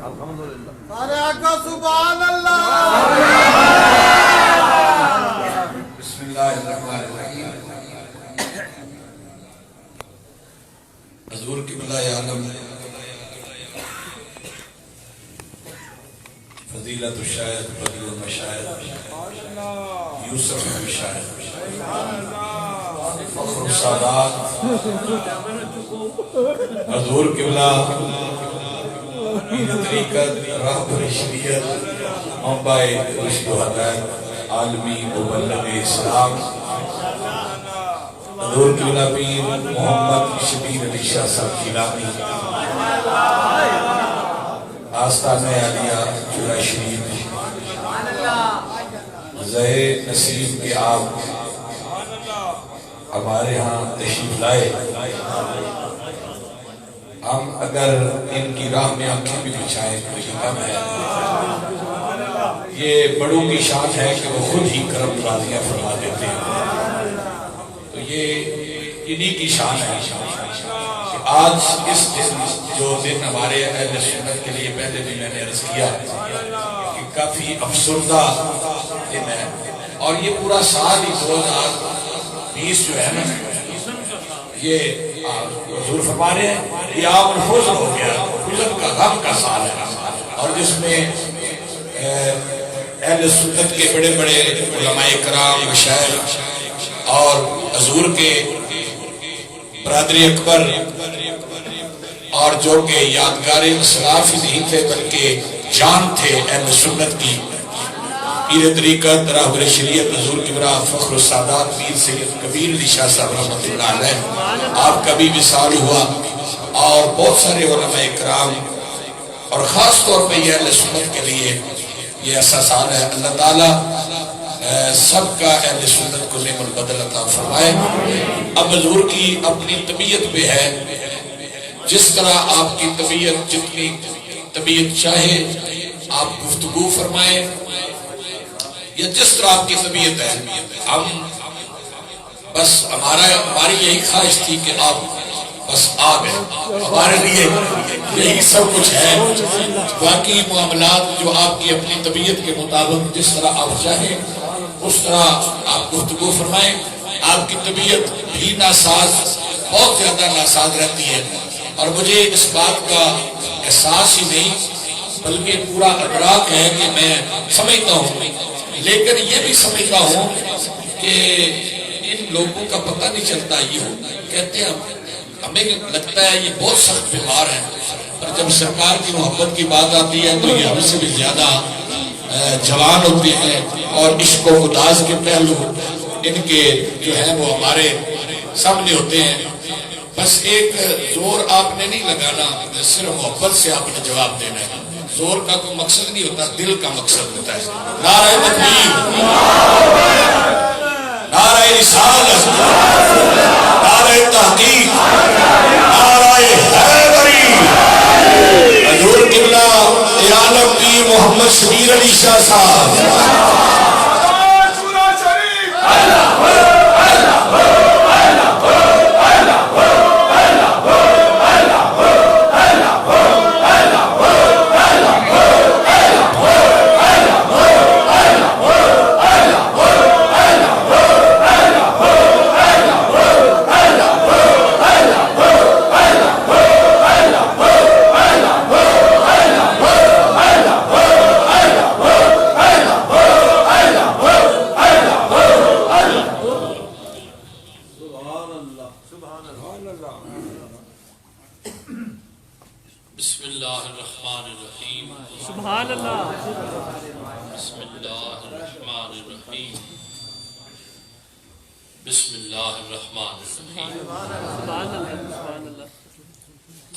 سارے آقا سبحان اللہ. بسم اللہ الرحمن الرحیم. حضور قبلہ عالم فضیلت الشاعر فضیل المشاعر یوسف المشاعر فخر السادات حضور قبلہ پیر طریقت راہبر شریعت منبع رشد و ہدایت عالمی مبلغ اسلام حضور قبلہ پیر محمد شبیر علی شاہ صاحب گیلانی آستانہ عالیہ چورا شریف زہ نصیب کے آپ ہمارے ہاں تشریف لائے. ہم اگر ان کی راہ میں آنکھیں بھی بچھائیں تو یہ کم ہے. یہ بڑوں کی شان ہے کہ وہ خود ہی کرم نوازیاں فرما دیتے ہیں. تو یہ انہی کی شان ہے کہ آج اس دن جو دن ہمارے اہل سنت کے لیے پہلے بھی میں نے عرض کیا کہ کافی افسردہ دن ہے. اور یہ پورا سال ہی 2020 جو ہے نا یہ حضور فرما رہے ہیں یہ عام الحزن ہو گیا, حزن کا غم کا سال ہے. اور جس میں اہل سنت کے بڑے بڑے علماء کرام مشائخ اور حضور کے برادری اکبر اور جو کہ یادگار اسلاف ہی نہیں تھے بلکہ جان تھے اہل سنت کی, پیر طریقت راہبر شریعت حضور قبلہ فخر السادات پیر سید کبیر علی شاہ صاحب رحمۃ اللہ علیہ, آپ کا بھی وصال ہوا. اور بہت سارے علماء کرام اور خاص طور پہ یہ اہل سنت کے لیے یہ ایسا سال ہے. اللہ تعالیٰ سب کا اہل سنت کو نعم البدل عطا فرمائے. اب حضور کی اپنی طبیعت پہ ہے, جس طرح آپ کی طبیعت جتنی طبیعت چاہے آپ گفتگو فرمائیں یا جس طرح آپ کی طبیعت ہے. ہم بس ہماری یہی خواہش تھی کہ آپ بس آ گئے, ہمارے لیے یہی سب کچھ ہے. باقی معاملات جو آپ کی اپنی طبیعت کے مطابق جس طرح آپ چاہیں اس طرح آپ گفتگو فرمائیں. آپ کی طبیعت بھی ناساز, بہت زیادہ ناساز رہتی ہے, اور مجھے اس بات کا احساس ہی نہیں بلکہ پورا ادراک ہے کہ میں سمجھتا ہوں, لیکن یہ بھی سمجھتا ہوں کہ ان لوگوں کا پتہ نہیں چلتا. یہ کہتے ہیں ہمیں لگتا ہے یہ بہت سخت بیمار ہیں, اور جب سرکار کی محبت کی بات آتی ہے تو یہ ہم سے بھی زیادہ جوان ہوتے ہیں, اور عشق و گداز کے پہلو ان کے جو ہیں وہ ہمارے سامنے ہوتے ہیں. بس ایک زور آپ نے نہیں لگانا, صرف محبت سے آپ نے جواب دینا ہے. زور کا کوئی مقصد نہیں ہوتا, دل کا مقصد ہوتا ہے. نعرہ تکبیر, نعرہ رسالت, نعرہ تحقیق, نعرہ حیدری. حضور قبلہ عالم پیر محمد شبیر علی شاہ صاحب. بسم اللہ الرحمن الرحیم. سبحان اللہ. بسم اللہ الرحمن الرحیم. بسم اللہ الرحمن الرحیم. سبحان اللہ. سبحان اللہ.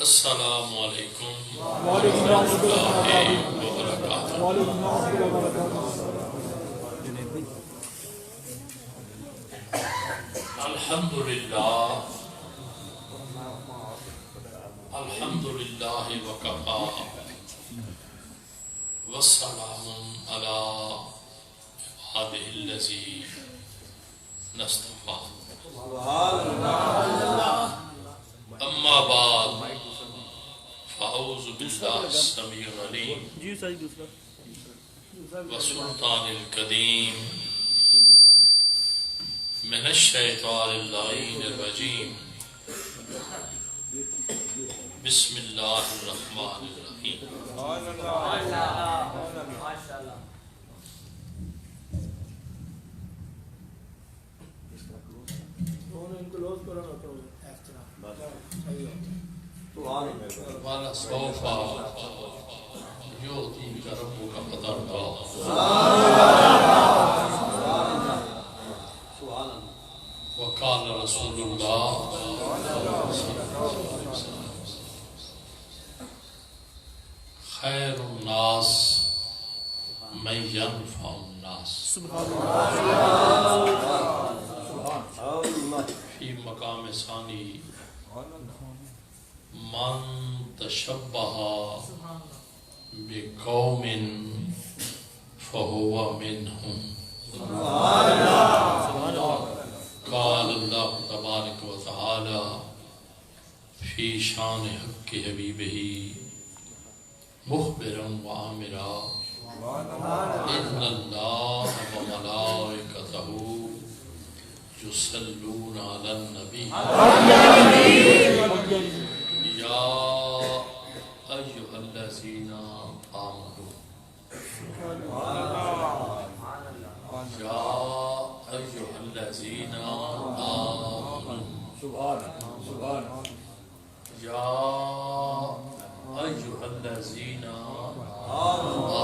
السلام علیکم ورحمۃ اللہ وبرکاتہ. الحمدللہ الحمدللہ وکفا والسلام علی عبادہ الذین اصطفیٰ. اما بعد فاعوذ باللہ السمیع العلیم جی سر دوسرا والسلطان القدیم من الشیطان اللعین الرجیم بسم اللہ الرحمن الرحیم والا سوفا یعطیک ربک فترضی وقال رسول اللہ خیر الناس من ینفع الناس فی مقام ثانی من تشبہ بقوم فہو منہم قال اللہ تبارک و تعالی فی شان حق حبیبہ مخبرا و آمرا ان اللہ و ملائکتہ یصلون علی النبی یا ایہا الذین آمنوا یا ایہا الذین آمنوا یا ایہا الذین آمنوا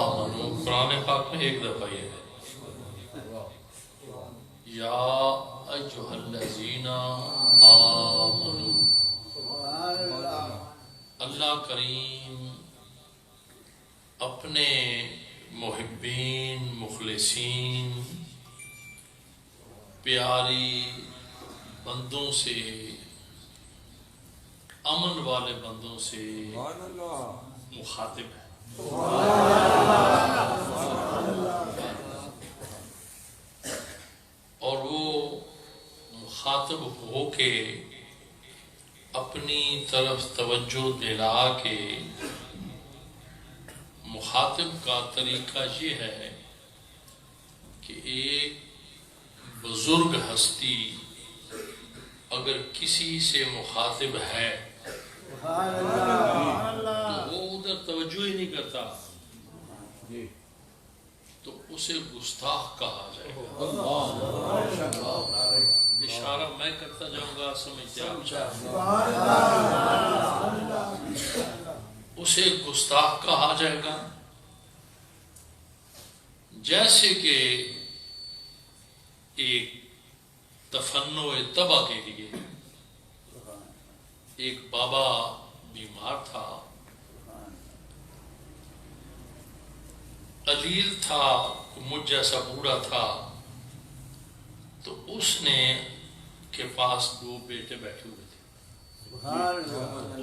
قرآن پاک میں ایک دفعہ یہ ہے یا ایہا الذین آمنوا اللہ کریم اپنے محبین مخلصین پیاری بندوں سے امن والے بندوں سے مخاطب ہے اور وہ مخاطب ہو کے اپنی طرف توجہ دلا کے مخاطب کا طریقہ یہ ہے کہ ایک بزرگ ہستی اگر کسی سے مخاطب ہے تو وہ ادھر توجہ ہی نہیں کرتا تو اسے گستاخ کہا جائے گا۔ اشارہ میں کرتا جاؤں گا، سمجھتے آپ اسے گستاخ کہا جائے گا۔ جیسے کہ ایک تفنع طبع کے لیے ایک بابا بیمار تھا، علیل تھا، مجھ جیسا بوڑھا تھا، تو اس نے کے پاس دو بیٹے بیٹھے ہوئے تھے۔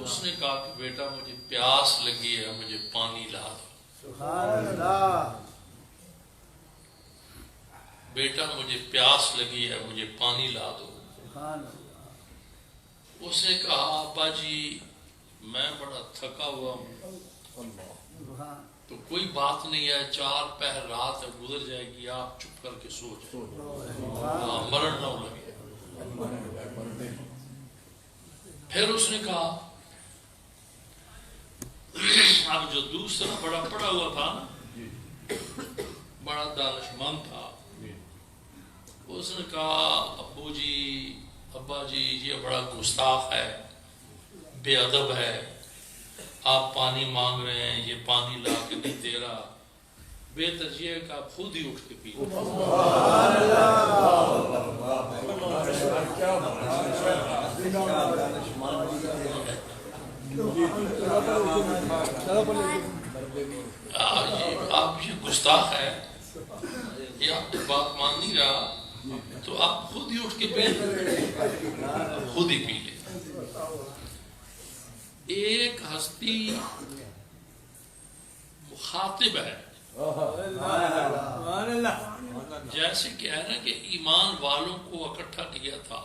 اس نے کہا کہ بیٹا مجھے پیاس لگی ہے، مجھے پانی لا دو۔ بیٹا مجھے پیاس لگی ہے، مجھے پانی لا دو۔ اس نے کہا ابا جی میں بڑا تھکا ہوا ہوں، تو کوئی بات نہیں ہے، 4 پہر رات ہے گزر جائے گی، آپ چپ کر کے سو جائیں، مرن نہ لگے۔ پھر اس نے کہا اب جو دوسرا بڑا پڑا ہوا تھا نا، بڑا دانشمند تھا، اس نے کہا ابو جی ابا جی یہ بڑا گستاخ ہے، بے ادب ہے، آپ پانی مانگ رہے ہیں، یہ پانی لا کے نہیں دے رہا، بہتر یہ ہے کہ آپ خود ہی اٹھ کے پی لیں۔ آپ یہ گستاخ ہے، یہ آپ کی بات مان نہیں رہا، تو آپ خود ہی اٹھ کے پی لیں، خود ہی پی لیں۔ ایک ہستی مخاطب ہے، جیسے کہ ہے نا کہ ایمان والوں کو اکٹھا کیا تھا،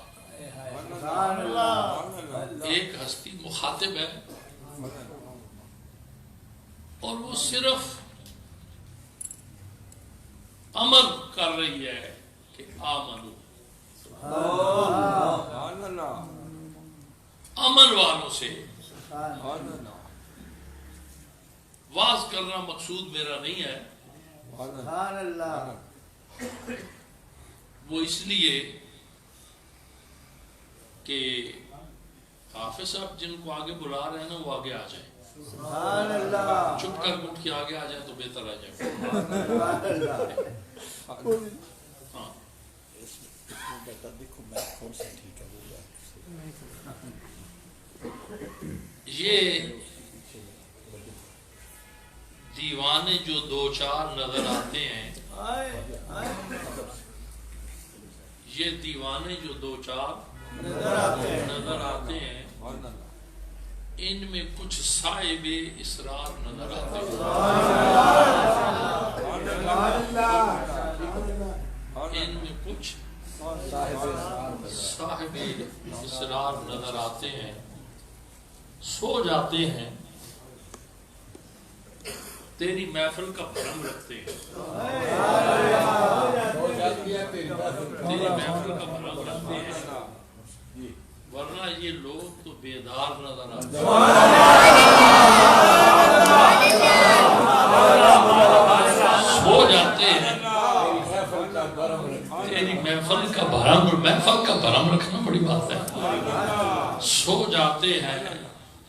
ایک ہستی مخاطب ہے، اور وہ صرف امر کر رہی ہے کہ آمنو، امن والوں سے واز کرنا مقصود میرا نہیں ہے، وہ اس لیے کہ حافظ صاحب جن کو آگے بلا رہے ہیں نا وہ آگے آ جائیں، چپ کر اٹھ کے آگے آ جائیں تو بہتر آ جائے. ہاں یہ دیوانے جو دو چار نظر آتے ہیں، یہ دیوانے جو دو چار نظر آتے ہیں، ان میں کچھ صاحب اسرار نظر آتے ہیں، ان میں کچھ صاحب اسرار نظر آتے ہیں، سو جاتے ہیں تیری محفل کا بھرم رکھتے ہیں، تیری محفل کا بھرم رکھتے ہیں، ورنہ یہ لوگ تو بیدار نظر آتے ہیں، سو جاتے ہیں تیری محفل کا بھرم. محفل کا بھرم رکھنا بڑی بات ہے. سو جاتے ہیں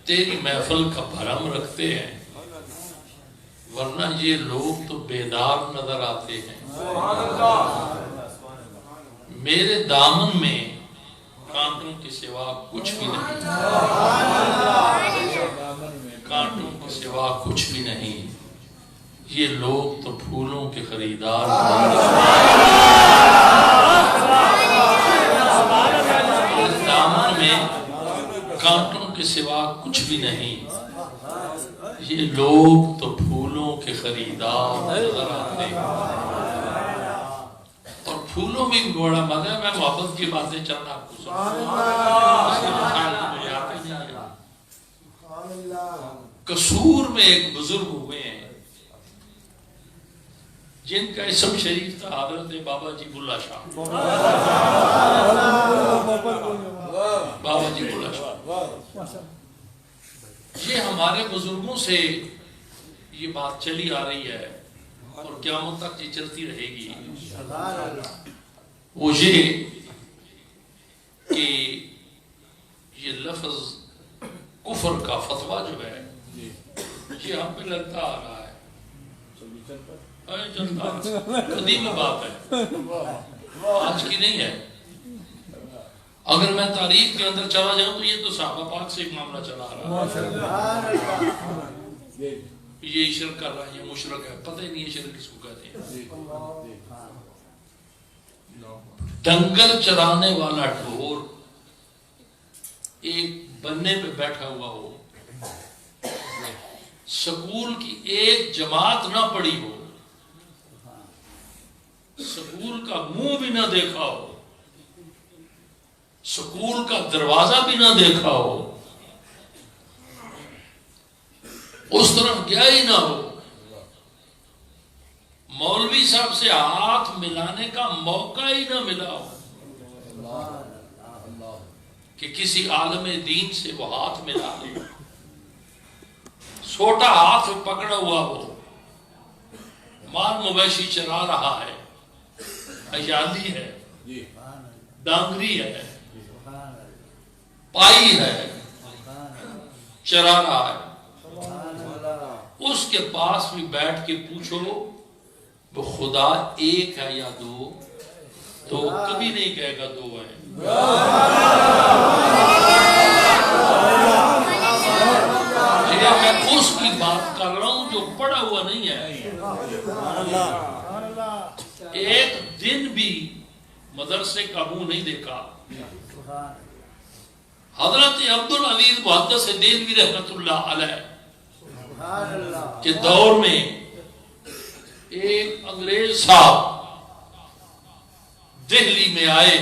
تیری محفل کا بھرم رکھتے ہیں، ورنہ یہ لوگ تو بیدار نظر آتے ہیں. میرے دامن میں کانٹوں کے سوا کچھ بھی نہیں، کانٹوں کے سوا کچھ بھی نہیں، یہ لوگ تو پھولوں کے خریدار. میرے دامن میں کانٹوں کے سوا کچھ بھی نہیں، یہ لوگ تو پھولوں کے خریدار نظر آتے ہیں. اور پھولوں میں بھی بڑا مزہ ہے. میں محبت کی باتیں چند آپ کو قصور میں ایک بزرگ ہوئے ہیں جن کا اسم شریف تھا حضرت بابا جی بلّہ شاہ. بابا جی بلّہ شاہ یہ ہمارے بزرگوں سے یہ بات چلی آ رہی ہے اور قیامت تک یہ چلتی رہے گی. وہ یہ کہ یہ لفظ کفر کا فتویٰ جو ہے یہ ہم پہ لگتا آ رہا ہے، قدیم بات ہے، آج کی نہیں ہے. اگر میں تاریخ کے اندر چلا جاؤں تو یہ تو صحابہ پاک سے ایک معاملہ چلا رہا ہے. یہ شرک کر رہا ہے، یہ مشرک ہے، پتہ ہی نہیں یہ شرک کس کو کہتے ہیں. ڈنگر چرانے والا ڈھور ایک بننے پہ بیٹھا ہوا ہو، سکول کی ایک جماعت نہ پڑی ہو، سکول کا منہ بھی نہ دیکھا ہو، سکول کا دروازہ بھی نہ دیکھا ہو، اس طرف گیا ہی نہ ہو، مولوی صاحب سے ہاتھ ملانے کا موقع ہی نہ ملا ہو کہ کسی عالم دین سے وہ ہاتھ ملا لے، چھوٹا ہاتھ پکڑا ہوا ہو، مال مویشی چرا رہا ہے، عیالی ہے، ڈانگری ہے، پائی ہے، چرا رہا ہے، اس کے پاس بھی بیٹھ کے پوچھو وہ خدا ایک ہے یا دو، تو کبھی نہیں کہے گا دو ہے. میں اس کی بات کر رہا ہوں جو پڑا ہوا نہیں ہے. ایک دن بھی مدرسے کا منہ نہیں دیکھا. حضرت عبدالعزیز محدث دہلوی رحمت اللہ علیہ کے دور میں ایک انگریز صاحب دہلی میں آئے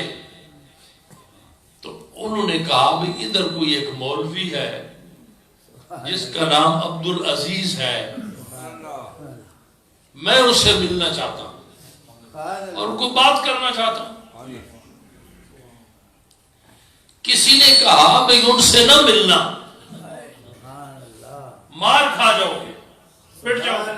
تو انہوں نے کہا بھی ادھر کوئی ایک مولوی ہے جس کا نام عبدالعزیز ہے، میں ان سے ملنا چاہتا ہوں اور ان کو بات کرنا چاہتا ہوں. کسی نے کہا بھئی ان سے نہ ملنا، مار کھا جاؤ گے، پٹ جاؤ گے.